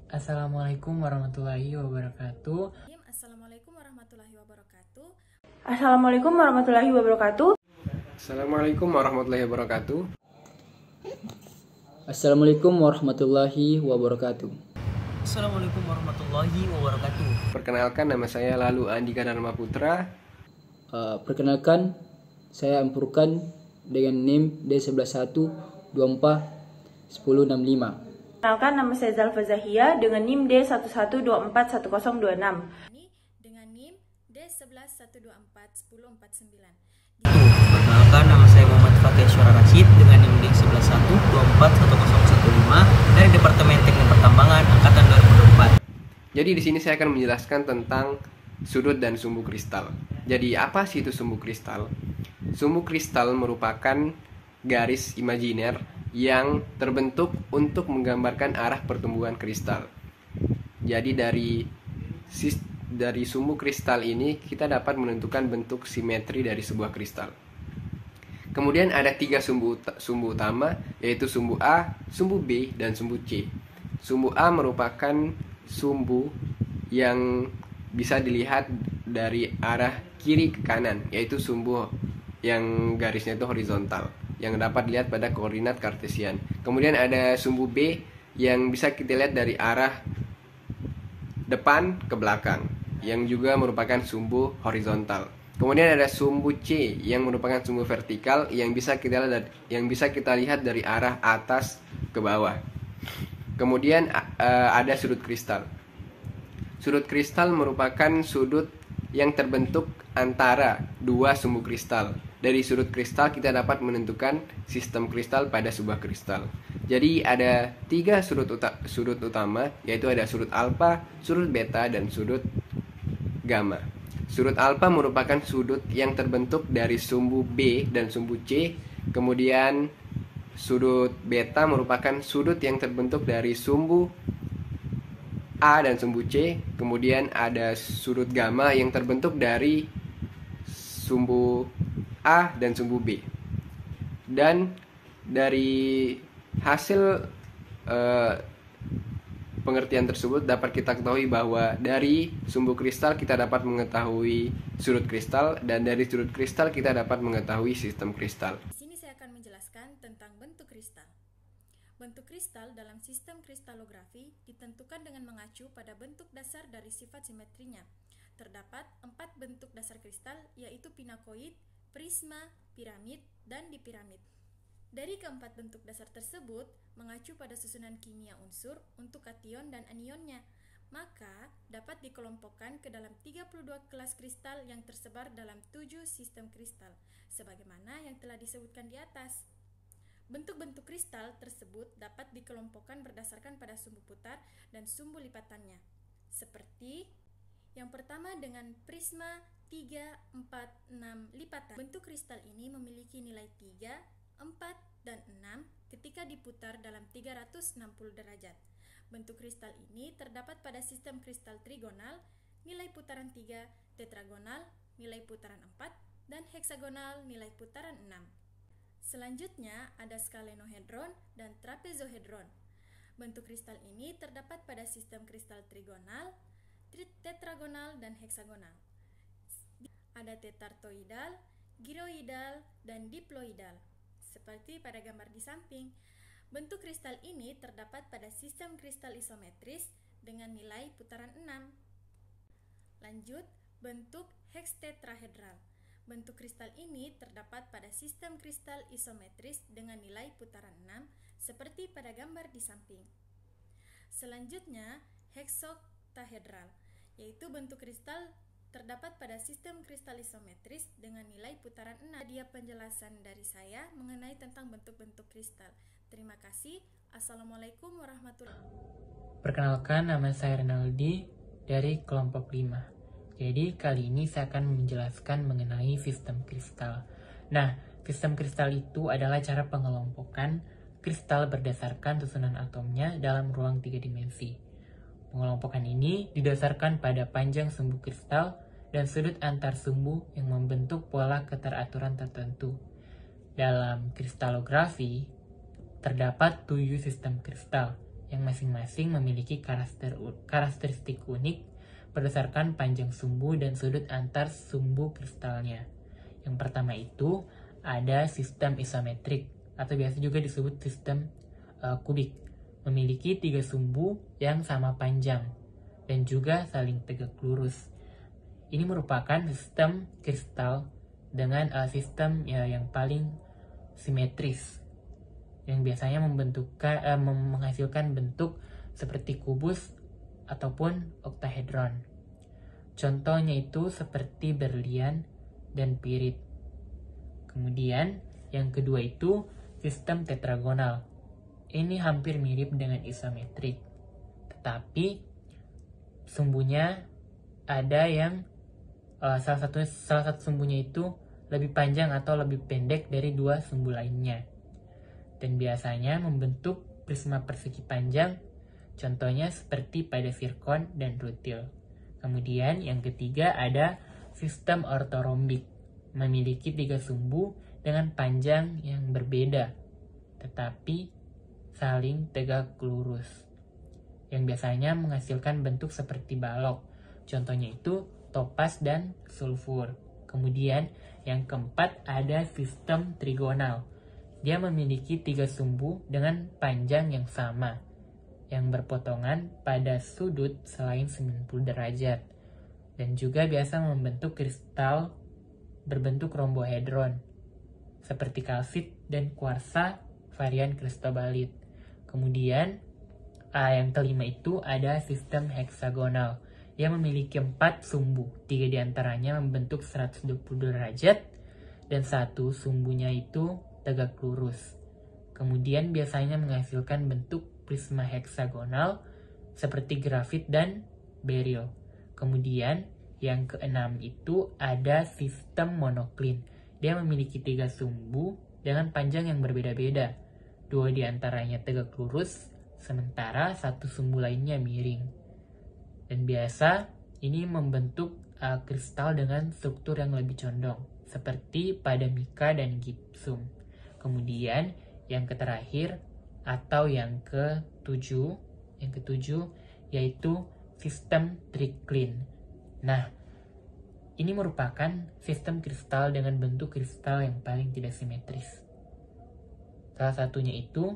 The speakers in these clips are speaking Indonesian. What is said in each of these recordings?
Assalamualaikum warahmatullahi wabarakatuh. Assalamualaikum warahmatullahi wabarakatuh. Assalamualaikum warahmatullahi wabarakatuh. Assalamualaikum warahmatullahi wabarakatuh. Assalamualaikum warahmatullahi wabarakatuh. Assalamualaikum warahmatullahi wabarakatuh. Perkenalkan, nama saya Lalu Andika Dharma Putra. Perkenalkan, saya Ampurkan dengan NIM D111241065. Perkenalkan, nama saya Zalfa Zahia dengan NIM D11241026. Dengan NIM D11124149. Perkenalkan, nama saya Muhammad Fakih Syura Rashid dengan NIM D1112411015 dari Departemen Teknik Pertambangan Angkatan 2024. Jadi di sini saya akan menjelaskan tentang sudut dan sumbu kristal. Jadi apa sih itu sumbu kristal? Sumbu kristal merupakan garis imajiner yang terbentuk untuk menggambarkan arah pertumbuhan kristal. Jadi dari sumbu kristal ini kita dapat menentukan bentuk simetri dari sebuah kristal. Kemudian ada 3 sumbu utama, yaitu sumbu A, sumbu B, dan sumbu C. Sumbu A merupakan sumbu yang bisa dilihat dari arah kiri ke kanan, yaitu sumbu yang garisnya itu horizontal, yang dapat dilihat pada koordinat kartesian. Kemudian ada sumbu B yang bisa kita lihat dari arah depan ke belakang, yang juga merupakan sumbu horizontal. Kemudian ada sumbu C yang merupakan sumbu vertikal yang bisa kita lihat dari arah atas ke bawah. Kemudian ada sudut kristal. Sudut kristal merupakan sudut yang terbentuk antara 2 sumbu kristal. Dari sudut kristal kita dapat menentukan sistem kristal pada sebuah kristal. Jadi ada 3 sudut utama, yaitu ada sudut alfa, sudut beta, dan sudut gamma. Sudut alfa merupakan sudut yang terbentuk dari sumbu B dan sumbu C. Kemudian sudut beta merupakan sudut yang terbentuk dari sumbu A dan sumbu C. Kemudian ada sudut gamma yang terbentuk dari sumbu A dan sumbu B. Dan dari hasil pengertian tersebut dapat kita ketahui bahwa dari sumbu kristal kita dapat mengetahui sudut kristal, dan dari sudut kristal kita dapat mengetahui sistem kristal. Di sini saya akan menjelaskan tentang bentuk kristal. Bentuk kristal dalam sistem kristalografi ditentukan dengan mengacu pada bentuk dasar dari sifat simetrinya. Terdapat 4 bentuk dasar kristal, yaitu pinakoid, prisma, piramid, dan dipiramid. Dari keempat bentuk dasar tersebut mengacu pada susunan kimia unsur untuk kation dan anionnya, maka dapat dikelompokkan ke dalam 32 kelas kristal yang tersebar dalam 7 sistem kristal, sebagaimana yang telah disebutkan di atas. Bentuk-bentuk kristal tersebut dapat dikelompokkan berdasarkan pada sumbu putar dan sumbu lipatannya, seperti yang pertama dengan prisma 3, 4, 6 lipatan. Bentuk kristal ini memiliki nilai 3, 4, dan 6 ketika diputar dalam 360 derajat. Bentuk kristal ini terdapat pada sistem kristal trigonal, nilai putaran 3, tetragonal, nilai putaran 4, dan heksagonal, nilai putaran 6. Selanjutnya ada skalenohedron dan trapezohedron. Bentuk kristal ini terdapat pada sistem kristal trigonal, tetragonal, dan heksagonal. Ada tetratoidal, gyroidal, dan diploidal, seperti pada gambar di samping. Bentuk kristal ini terdapat pada sistem kristal isometris dengan nilai putaran 6. Lanjut, bentuk hekstetrahedral. Bentuk kristal ini terdapat pada sistem kristal isometris dengan nilai putaran 6, seperti pada gambar di samping. Selanjutnya, heksoktahedral, yaitu bentuk kristal terdapat pada sistem kristal isometris dengan nilai putaran 6. Dia penjelasan dari saya mengenai tentang bentuk-bentuk kristal. Terima kasih. Assalamualaikum warahmatullahi wabarakatuh. Perkenalkan, nama saya Renaldi dari kelompok 5. Jadi kali ini saya akan menjelaskan mengenai sistem kristal. Nah, sistem kristal itu adalah cara pengelompokan kristal berdasarkan susunan atomnya dalam ruang 3 dimensi. Pengelompokan ini didasarkan pada panjang sumbu kristal dan sudut antar sumbu yang membentuk pola keteraturan tertentu. Dalam kristalografi, terdapat 7 sistem kristal, yang masing-masing memiliki karakteristik unik berdasarkan panjang sumbu dan sudut antar sumbu kristalnya. Yang pertama itu ada sistem isometrik atau biasa juga disebut sistem kubik, memiliki 3 sumbu yang sama panjang dan juga saling tegak lurus. Ini merupakan sistem kristal dengan sistem yang paling simetris, yang biasanya menghasilkan bentuk seperti kubus ataupun oktahedron. Contohnya itu seperti berlian dan pirit. Kemudian yang kedua itu sistem tetragonal. Ini hampir mirip dengan isometrik, tetapi sumbunya ada yang salah satu sumbunya itu lebih panjang atau lebih pendek dari 2 sumbu lainnya, dan biasanya membentuk prisma persegi panjang, contohnya seperti pada zirkon dan rutil. Kemudian yang ketiga ada sistem ortorombik, memiliki 3 sumbu dengan panjang yang berbeda tetapi saling tegak lurus, yang biasanya menghasilkan bentuk seperti balok, contohnya itu topas dan sulfur. Kemudian yang keempat ada sistem trigonal. Dia memiliki 3 sumbu dengan panjang yang sama, yang berpotongan pada sudut selain 90 derajat, dan juga biasa membentuk kristal berbentuk rombohedron, seperti kalsit dan kuarsa varian kristobalit. Kemudian yang kelima itu ada sistem heksagonal. Dia memiliki 4 sumbu, 3 diantaranya membentuk 120 derajat, dan 1 sumbunya itu tegak lurus. Kemudian biasanya menghasilkan bentuk prisma heksagonal seperti grafit dan beril. Kemudian yang keenam itu ada sistem monoklin. Dia memiliki 3 sumbu dengan panjang yang berbeda-beda. 2 diantaranya tegak lurus, sementara 1 sumbu lainnya miring. Dan biasa ini membentuk kristal dengan struktur yang lebih condong, seperti pada mika dan gipsum. Kemudian yang terakhir atau yang ketujuh yaitu sistem triklin. Nah, ini merupakan sistem kristal dengan bentuk kristal yang paling tidak simetris. Salah satunya itu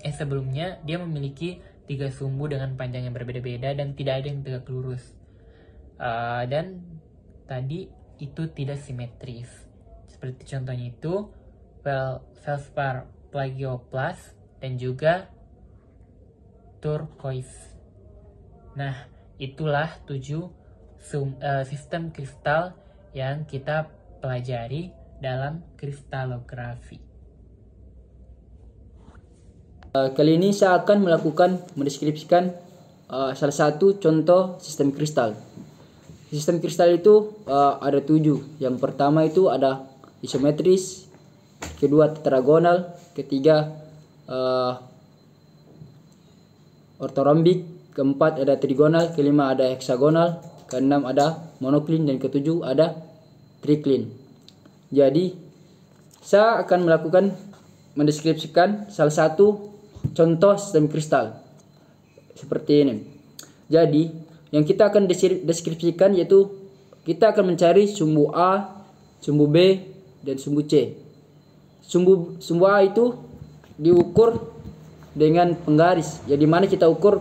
sebelumnya dia memiliki 3 sumbu dengan panjang yang berbeda-beda dan tidak ada yang tegak lurus. Dan tadi itu tidak simetris. Seperti contohnya itu feldspar plagioplas dan juga turquoise. Nah, itulah 7 sistem kristal yang kita pelajari dalam kristalografi. Kali ini saya akan mendeskripsikan salah satu contoh sistem kristal. Sistem kristal itu ada 7. Yang pertama itu ada isometris, kedua tetragonal, ketiga ortorombik, keempat ada trigonal, kelima ada heksagonal, keenam ada monoklin, dan ketujuh ada triklin. Jadi saya akan mendeskripsikan salah satu contoh sistem kristal seperti ini. Jadi yang kita akan deskripsikan yaitu kita akan mencari sumbu A, sumbu B, dan sumbu C. Sumbu A itu diukur dengan penggaris, ya dimana kita ukur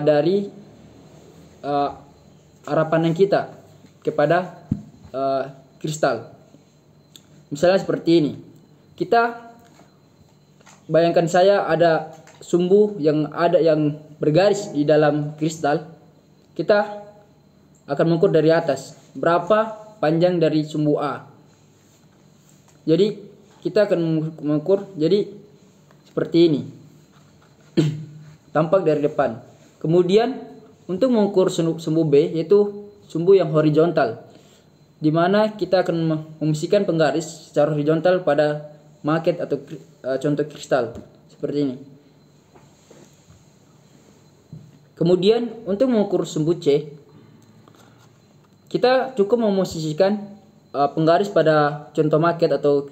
dari arah pandang kita kepada kristal. Misalnya seperti ini. Kita bayangkan saya ada sumbu yang bergaris di dalam kristal. Kita akan mengukur dari atas berapa panjang dari sumbu A. Jadi kita akan mengukur jadi seperti ini. Tampak dari depan. Kemudian untuk mengukur sumbu B yaitu sumbu yang horizontal, di mana kita akan memposisikan penggaris secara horizontal pada maket atau contoh kristal seperti ini. Kemudian untuk mengukur sumbu C, kita cukup memposisikan penggaris pada contoh maket atau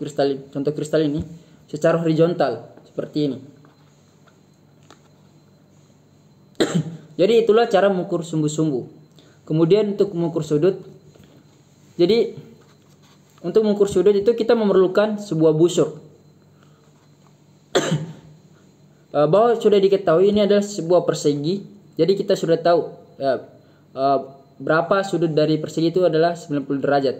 contoh kristal ini secara horizontal seperti ini. Jadi itulah cara mengukur sumbu-sumbu. Kemudian untuk mengukur sudut, jadi untuk mengukur sudut itu kita memerlukan sebuah busur. Bahwa sudah diketahui ini adalah sebuah persegi. Jadi kita sudah tahu berapa sudut dari persegi itu adalah 90 derajat.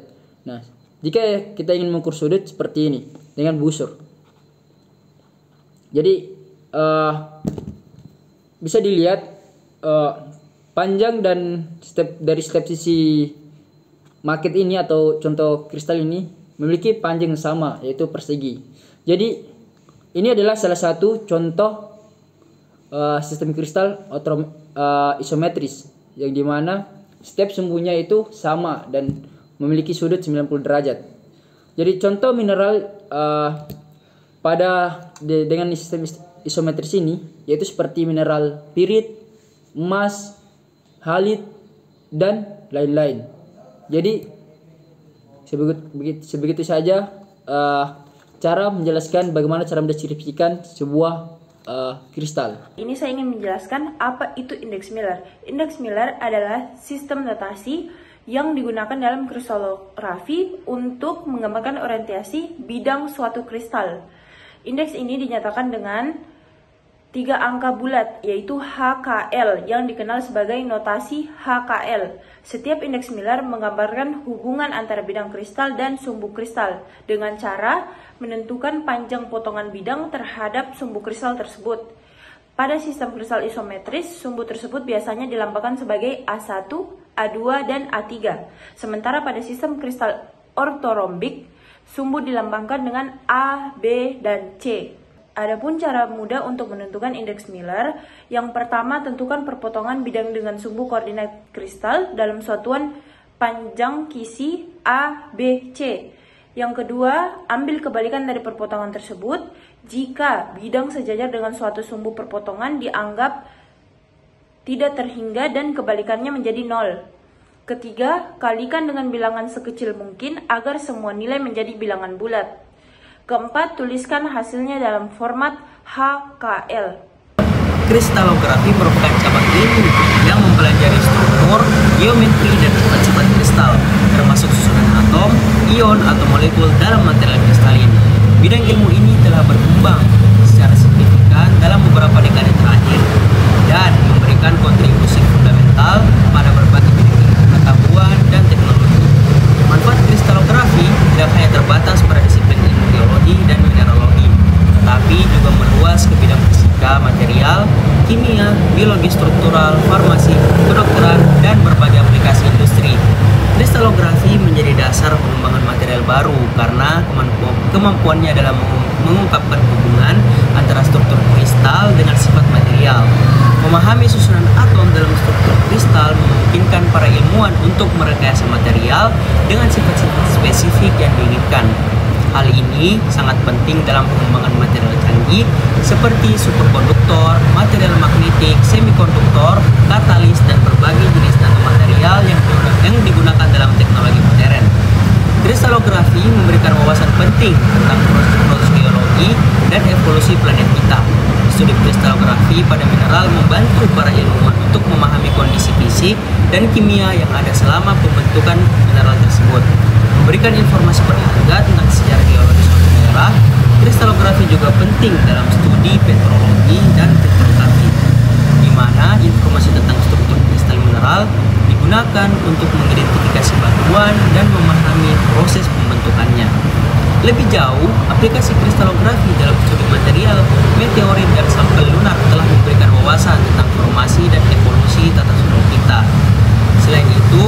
Nah, jika kita ingin mengukur sudut seperti ini dengan busur. Jadi bisa dilihat panjang dan dari setiap sisi magnet ini atau contoh kristal ini memiliki panjang yang sama, yaitu persegi. Jadi ini adalah salah satu contoh sistem kristal isometris yang dimana setiap sumbunya itu sama dan memiliki sudut 90 derajat. Jadi contoh mineral dengan sistem isometris ini yaitu seperti mineral pirit, emas, halit, dan lain-lain. Jadi sebegitu saja cara menjelaskan bagaimana cara mendeskripsikan sebuah kristal. Ini saya ingin menjelaskan apa itu indeks Miller. Indeks Miller adalah sistem notasi yang digunakan dalam kristalografi untuk menggambarkan orientasi bidang suatu kristal. Indeks ini dinyatakan dengan 3 angka bulat, yaitu HKL, yang dikenal sebagai notasi HKL. Setiap indeks Miller menggambarkan hubungan antara bidang kristal dan sumbu kristal dengan cara menentukan panjang potongan bidang terhadap sumbu kristal tersebut. Pada sistem kristal isometris, sumbu tersebut biasanya dilambangkan sebagai A1, A2, dan A3. Sementara pada sistem kristal ortorombik, sumbu dilambangkan dengan A, B, dan C. Adapun cara mudah untuk menentukan indeks Miller, yang pertama tentukan perpotongan bidang dengan sumbu koordinat kristal dalam satuan panjang kisi A, B, C. Yang kedua, ambil kebalikan dari perpotongan tersebut. Jika bidang sejajar dengan suatu sumbu perpotongan dianggap tidak terhingga dan kebalikannya menjadi 0. Ketiga, kalikan dengan bilangan sekecil mungkin agar semua nilai menjadi bilangan bulat. Keempat, tuliskan hasilnya dalam format HKL. Kristalografi merupakan cabang ilmu yang mempelajari struktur, geometri, dan sifat-sifat kristal, termasuk susunan atom, ion, atau molekul dalam material kristalin. Bidang ilmu ini telah berkembang secara signifikan dalam beberapa dekade terakhir dan memberikan kontribusi fundamental pada berbagai bidang pengetahuan dan teknologi. Manfaat kristalografi tidak hanya terbatas pada disiplin ilmu geologi dan mineralogi, tetapi juga meluas ke bidang fisika, material, kimia, biologi struktural, farmasi, kedokteran, dan berbagai aplikasi industri. Kristalografi menjadi dasar pengembangan material baru karena kemampuannya dalam mengungkapkan hubungan antara struktur kristal dengan sifat material. Memahami susunan atom dalam struktur kristal memungkinkan para ilmuwan untuk merekayasa material dengan sifat-sifat spesifik yang diinginkan. Hal ini sangat penting dalam pengembangan material canggih seperti superkonduktor, material magnetik, semikonduktor, katalis, dan berbagai jenis nanomaterial yang digunakan dalam teknologi modern. Kristalografi memberikan wawasan penting tentang proses geologi dan evolusi planet kita. Studi kristalografi pada mineral membantu para ilmuwan untuk memahami kondisi fisik dan kimia yang ada selama pembentukan mineral tersebut. Memberikan informasi berharga tentang sejarah geologis suatu daerah. Kristalografi juga penting dalam studi petrologi dan petrografi, di mana informasi tentang struktur kristal mineral digunakan untuk mengidentifikasi batuan dan memahami proses pembentukannya. Lebih jauh, aplikasi kristalografi dalam studi material, meteorit, dan sampel lunar telah memberikan wawasan tentang formasi dan evolusi tata surya kita. Selain itu,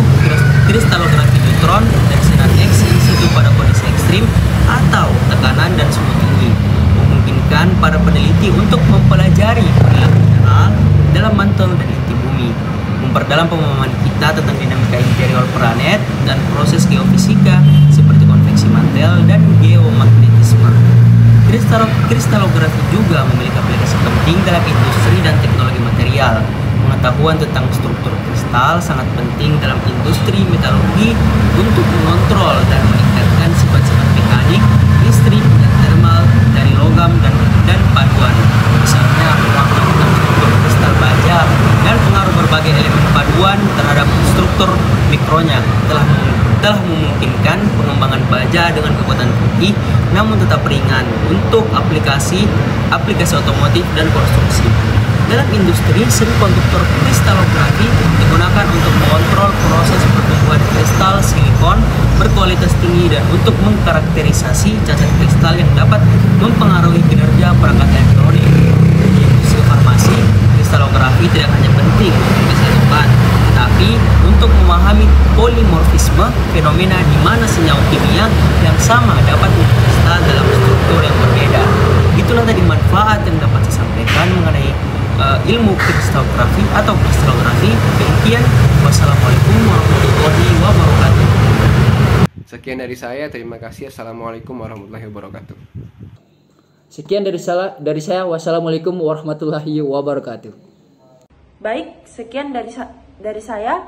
kristalografi neutron dan sinar X in situ pada kondisi ekstrim atau tekanan dan suhu tinggi memungkinkan para peneliti untuk mempelajari perilaku mineral dalam mantel dan inti bumi, memperdalam pemahaman kita tentang dinamika interior planet dan proses geofisika seperti konveksi mantel dan geomagnetisme. Kristalografi juga memiliki aplikasi penting dalam industri dan teknologi material. Pengetahuan tentang struktur kristal sangat penting dalam industri metalurgi untuk mengontrol dan meningkatkan sifat-sifat mekanik, listrik, dan thermal dari logam dan paduan. Misalnya pemahaman tentang struktur kristal baja dan pengaruh struktur mikronya telah memungkinkan pengembangan baja dengan kekuatan tinggi namun tetap ringan untuk aplikasi otomotif dan konstruksi. Dalam industri, semikonduktor kristalografi digunakan untuk mengontrol proses pertumbuhan kristal silikon berkualitas tinggi dan untuk mengkarakterisasi cacat kristal yang dapat mempengaruhi kinerja perangkat elektronik. Di industri farmasi, kristalografi tidak hanya penting untuk kesehatan, tetapi untuk memahami polimorfisme, fenomena di mana senyawa kimia yang sama dapat berkristal dalam struktur yang berbeda. Itulah tadi manfaat yang dapat saya sampaikan mengenai ilmu kristalografi atau kristalografi. Demikian, wassalamualaikum warahmatullahi wabarakatuh. Sekian dari saya, terima kasih. Assalamualaikum warahmatullahi wabarakatuh. Sekian dari saya. Wassalamualaikum warahmatullahi wabarakatuh. Baik, sekian dari saya.